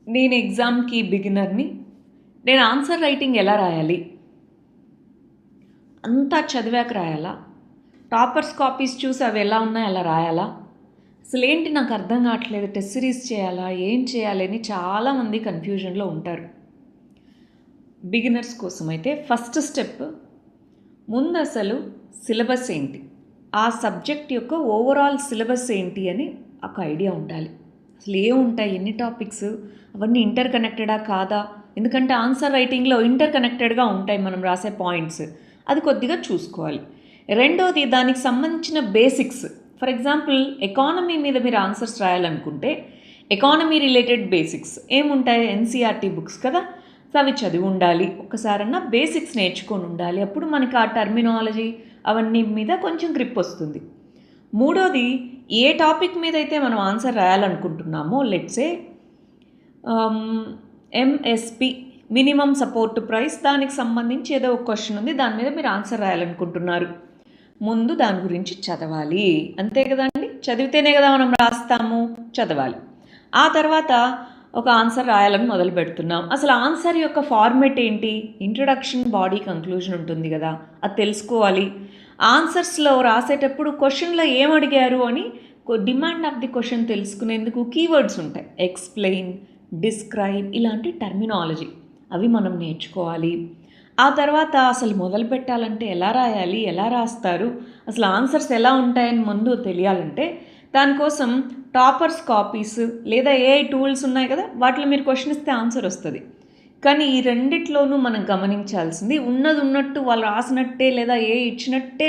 నేను ఎగ్జామ్‌కి బిగినర్‌ని. నేను ఆన్సర్ రైటింగ్ ఎలా రాయాలి? అంతా చదివాక రాయాలా? టాపర్స్ కాపీస్ చూసి అవి ఎలా ఉన్నాయో అలా రాయాలా? అసలేంటి నాకు అర్థం కావట్లేదు. టెస్ట్ సిరీస్ చేయాలా? ఏం చేయాలి అని చాలామంది కన్‌ఫ్యూజన్‌లో ఉంటారు. బిగినర్స్ కోసమైతే ఫస్ట్ స్టెప్ ముందు అసలు సిలబస్ ఏంటి? ఆ సబ్జెక్ట్ యొక్క ఓవరాల్ సిలబస్ ఏంటి అని ఒక ఐడియా ఉండాలి. అసలు ఏముంటాయి? ఎన్ని టాపిక్స్? అవన్నీ ఇంటర్ కనెక్టెడా కాదా? ఎందుకంటే ఆన్సర్ రైటింగ్‌లో ఇంటర్ కనెక్టెడ్‌గా ఉంటాయి మనం రాసే పాయింట్స్. అది కొద్దిగా చూసుకోవాలి. రెండోది దానికి సంబంధించిన బేసిక్స్. ఫర్ ఎగ్జాంపుల్ ఎకానమీ మీద మీరు ఆన్సర్స్ రాయాలనుకుంటే ఎకానమీ రిలేటెడ్ బేసిక్స్ ఏముంటాయి? ఎన్‌సీఈఆర్‌టీ బుక్స్ కదా! సో అవి చదివి ఉండాలి. ఒక్కసారన్నా బేసిక్స్ నేర్చుకొని ఉండాలి. అప్పుడు మనకి ఆ టర్మినాలజీ అవన్నీ మీద కొంచెం గ్రిప్ వస్తుంది. మూడోది ఏ టాపిక్ మీద అయితే మనం ఆన్సర్ రాయాలనుకుంటున్నామో let's say MSP minimum support price దానికి సంబంధించి ఏదో ఒక క్వశ్చన్ ఉంది. దాని మీద మీరు ఆన్సర్ రాయాలనుకుంటున్నారు. ముందు దాని గురించి చదవాలి. అంతే కదండి. చదివితేనే కదా మనం రాస్తాము. చదవాలి. ఆ తర్వాత ఒక ఆన్సర్ రాయాలని మొదలు పెడుతున్నాం. అసలు ఆన్సర్ యొక్క ఫార్మెట్ ఏంటి? ఇంట్రొడక్షన్, బాడీ, కంక్లూజన్ ఉంటుంది కదా, అది తెలుసుకోవాలి. ఆన్సర్స్లో రాసేటప్పుడు క్వశ్చన్లో ఏం అడిగారు అని డిమాండ్ ఆఫ్ ది క్వశ్చన్ తెలుసుకునేందుకు కీవర్డ్స్ ఉంటాయి. ఎక్స్ప్లెయిన్, డిస్క్రైబ్ ఇలాంటి టర్మినాలజీ అవి మనం నేర్చుకోవాలి. ఆ తర్వాత అసలు మొదలు పెట్టాలంటే ఎలా రాయాలి, ఎలా రాస్తారు, అసలు ఆన్సర్స్ ఎలా ఉంటాయని ముందు తెలియాలంటే దానికోసం టాపర్స్ కాపీస్ లేదా ఏఐ టూల్స్ ఉన్నాయి కదా, వాటిలో మీరు క్వశ్చన్ ఇస్తే ఆన్సర్ వస్తుంది. కానీ ఈ రెండిట్లోనూ మనం గమనించాల్సింది ఉన్నది ఉన్నట్టు వాళ్ళు రాసినట్టే లేదా ఏ ఇచ్చినట్టే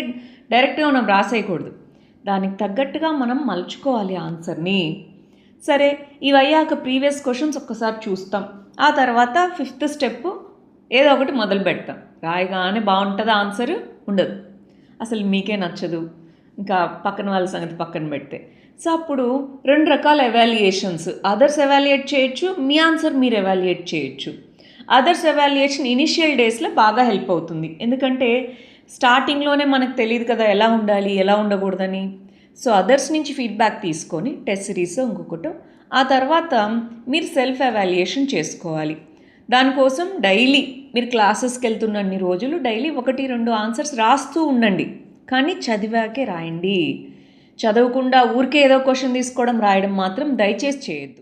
డైరెక్ట్గా మనం రాసేయకూడదు. దానికి తగ్గట్టుగా మనం మలుచుకోవాలి ఆన్సర్ని. సరే, ఇవి అయ్యాక ప్రీవియస్ క్వశ్చన్స్ ఒక్కసారి చూస్తాం. ఆ తర్వాత ఫిఫ్త్ స్టెప్ ఏదో ఒకటి మొదలు పెడతాం. రాయగానే బాగుంటుందా ఆన్సర్? ఉండదు. అసలు మీకే నచ్చదు. ఇంకా పక్కన వాళ్ళ సంగతి పక్కన పెడితే. సో అప్పుడు రెండు రకాల ఎవాల్యుయేషన్స్. అదర్స్ ఎవాల్యుయేట్ చేయొచ్చు, మీ ఆన్సర్ మీరు ఎవాల్యుయేట్ చేయొచ్చు. అదర్స్ ఎవాల్యుయేషన్ ఇనిషియల్ డేస్లో బాగా హెల్ప్ అవుతుంది. ఎందుకంటే స్టార్టింగ్లోనే మనకు తెలియదు కదా ఎలా ఉండాలి, ఎలా ఉండకూడదని. సో అదర్స్ నుంచి ఫీడ్బ్యాక్ తీసుకొని టెస్ట్ సిరీస్ ఇంకొకటి ఆ తర్వాత మీరు సెల్ఫ్ ఎవాల్యుయేషన్ చేసుకోవాలి. దానికోసం డైలీ మీరు క్లాసెస్కి వెళ్తున్నన్ని రోజులు డైలీ 1-2 ఆన్సర్స్ రాస్తూ ఉండండి. కానీ చదివాకే రాయండి. చదవకుండా ఊరికే ఏదో క్వశ్చన్ తీసుకోవడం రాయడం మాత్రం దయచేసి చేయొద్దు.